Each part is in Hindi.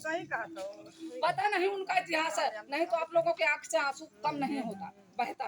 सही कहा तो पता नहीं उनका इतिहास है, नहीं तो आप लोगों के आंख से आंसू कम नहीं होता बहता,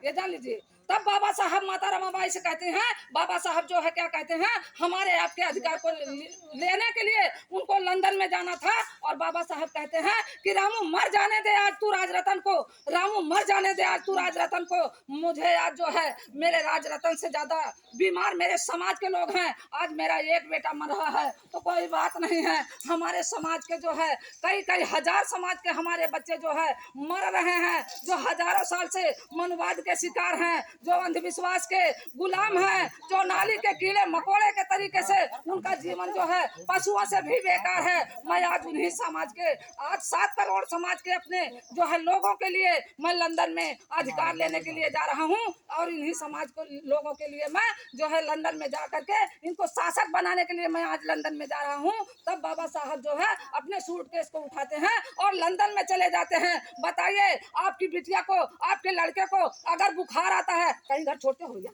ये जान लीजिए। तब बाबा साहब माता रमाबाई से कहते हैं, बाबा साहब जो है क्या कहते हैं, हमारे आपके अधिकार को लेने के लिए उनको लंदन में जाना था। और बाबा साहब कहते हैं कि रामू मर जाने दे आज तू राजरतन को, रामू मर जाने दे आज तू राजरतन को, मुझे आज जो है मेरे राजरतन से ज्यादा बीमार मेरे समाज के लोग हैं। आज मेरा एक बेटा मर रहा है तो कोई बात नहीं है, हमारे समाज के जो है कई कई हजार समाज के हमारे बच्चे जो है मर रहे हैं, जो हजारों साल से मनवाद के शिकार हैं, जो अंधविश्वास के गुलाम हैं, जो नाली के कीड़े मकोड़े के तरीके से उनका जीवन जो है पशुओं से भी बेकार है। मैं आज उन्हीं समाज के, आज 7 करोड़ समाज के अपने जो है लोगों के लिए मैं लंदन में अधिकार लेने के लिए जा रहा हूँ। और इन्हीं समाज को लोगों के लिए मैं जो है लंदन में जा करके इनको शासक बनाने के लिए मैं आज लंदन में जा रहा हूँ। तब बाबा साहब जो है अपने सूटकेस को उठाते हैं और लंदन में चले जाते हैं। बताइए आपकी बिटिया को, आपके लड़के को अगर बुखार आता है, कहीं घर छोड़ते हो या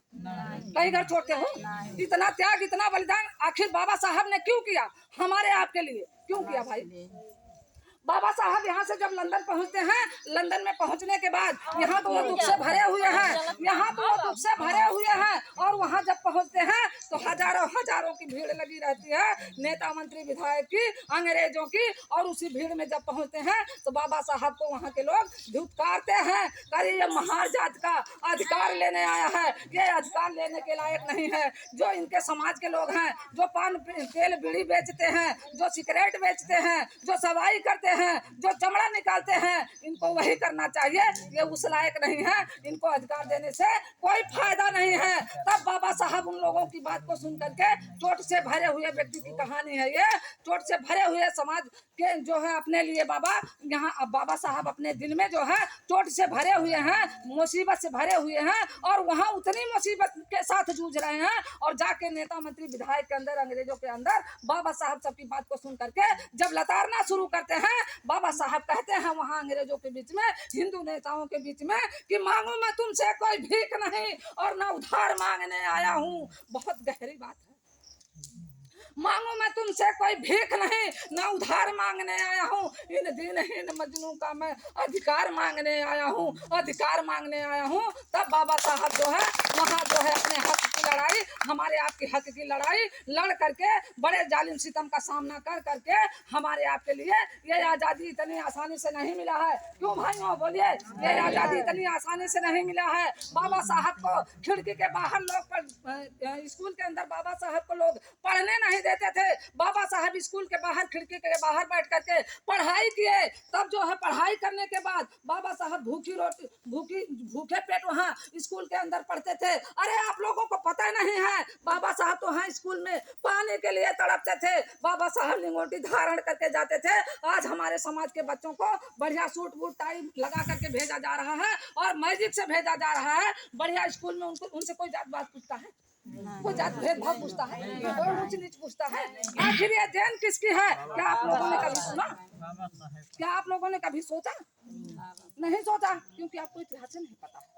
कहीं घर छोड़ते हो? इतना त्याग, इतना बलिदान आखिर बाबा साहब ने क्यों किया हमारे आपके लिए, क्यों किया भाई? बाबा साहब यहाँ से जब लंदन पहुँचते हैं, लंदन में पहुँचने के बाद यहाँ तो वो दुख से भरे हुए हैं, यहाँ तो वो दुख से भरे हुए हैं। और वहाँ जब पहुँचते हैं तो हजारों हजारों की भीड़ लगी रहती है, नेता मंत्री विधायक की, अंग्रेजों की। और उसी भीड़ में जब पहुँचते हैं तो बाबा साहब को वहाँ के लोग धुतकारते हैं, अरे ये महार जात का अधिकार लेने आया है, ये अधिकार लेने के लायक नहीं है। जो इनके समाज के लोग हैं, जो पान तेल बीड़ी बेचते हैं, जो सिगरेट बेचते हैं, जो सवाई करते हैं, जो चमड़ा निकालते हैं, इनको वही करना चाहिए, ये उस लायक नहीं है, इनको अधिकार देने से कोई फायदा नहीं है। तब बाबा साहब उन लोगों की बात को सुन करके, चोट से भरे हुए व्यक्ति की कहानी है ये, चोट से भरे हुए समाज के जो है अपने लिए बाबा यहाँ, अब बाबा साहब अपने दिल में जो है चोट से भरे हुए हैं, मुसीबत से भरे हुए हैं, और वहाँ उतनी मुसीबत के साथ जूझ रहे हैं। और जाके नेता मंत्री विधायक के अंदर, अंग्रेजों के अंदर बाबा साहब सबकी बात को सुन करके जब लताड़ना शुरू करते हैं, बाबा साहब कहते हैं वहाँ अंग्रेजों के बीच में, हिंदू नेताओं के बीच में, कि मांगू मैं तुमसे कोई भीख नहीं और ना उधार मांगने आया हूँ। बहुत गहरी बात है। मांगू मैं तुमसे कोई भीख नहीं, ना उधार मांगने आया हूँ, इन दिनहीन मजनू का मैं अधिकार मांगने आया हूँ, अधिकार मांगने आया हूँ। तब बाबा साहब जो है वहाँ जो है अपने हक की लड़ाई, हमारे आपके हक की लड़ाई लड़ करके, बड़े जालिम सितम का सामना कर करके हमारे आपके लिए ये आज़ादी इतनी आसानी से नहीं मिला है। क्यों भाइयों बोलिए, ये आज़ादी इतनी आसानी से नहीं मिला है। बाबा साहब को खिड़की के बाहर लोग, स्कूल के अंदर बाबा साहब को लोग पढ़ने नहीं देते थे। बाबा साहब स्कूल के बाहर, खिड़की के बाहर बैठ करके पढ़ाई किए। तब जो है पढ़ाई करने के बाद बाबा साहब भूखे पेट वहाँ स्कूल के अंदर पढ़ते थे। अरे आप लोगों को पता नहीं है, बाबा साहब तो वहाँ स्कूल में पानी के लिए तड़पते थे। बाबा साहब लिंगोटी धारण करके जाते थे। आज हमारे समाज के बच्चों को बढ़िया सूट बूट टाई लगा करके भेजा जा रहा है और मैजिक से भेजा जा रहा है। बढ़िया स्कूल में उनसे कोई जात बात पूछता है, कोई जात भेदभाव पूछता है, कोई ऊंच नीच पूछता है? आखिर ये देन किसकी है? क्या आप लोगों ने कभी सुना? क्या आप लोगों ने कभी सोचा? नहीं सोचा, क्योंकि आपको इतिहास से नहीं पता है।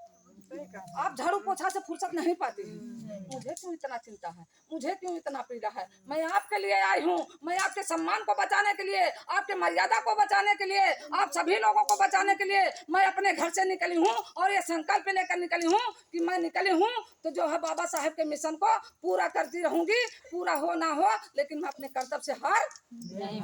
आप झाड़ू पोछा से फुर्सत नहीं पाती। मुझे क्यों इतना चिंता है, मुझे क्यों इतना पीड़ा है? मैं आपके लिए आई हूँ, मैं आपके सम्मान को बचाने के लिए, आपके मर्यादा को बचाने के लिए, आप सभी लोगों को बचाने के लिए मैं अपने घर से निकली हूँ। और ये संकल्प लेकर निकली हूँ कि मैं निकली हूँ तो जो है बाबा साहब के मिशन को पूरा करती रहूंगी, पूरा हो ना हो, लेकिन मैं अपने कर्तव्य से हार नहीं।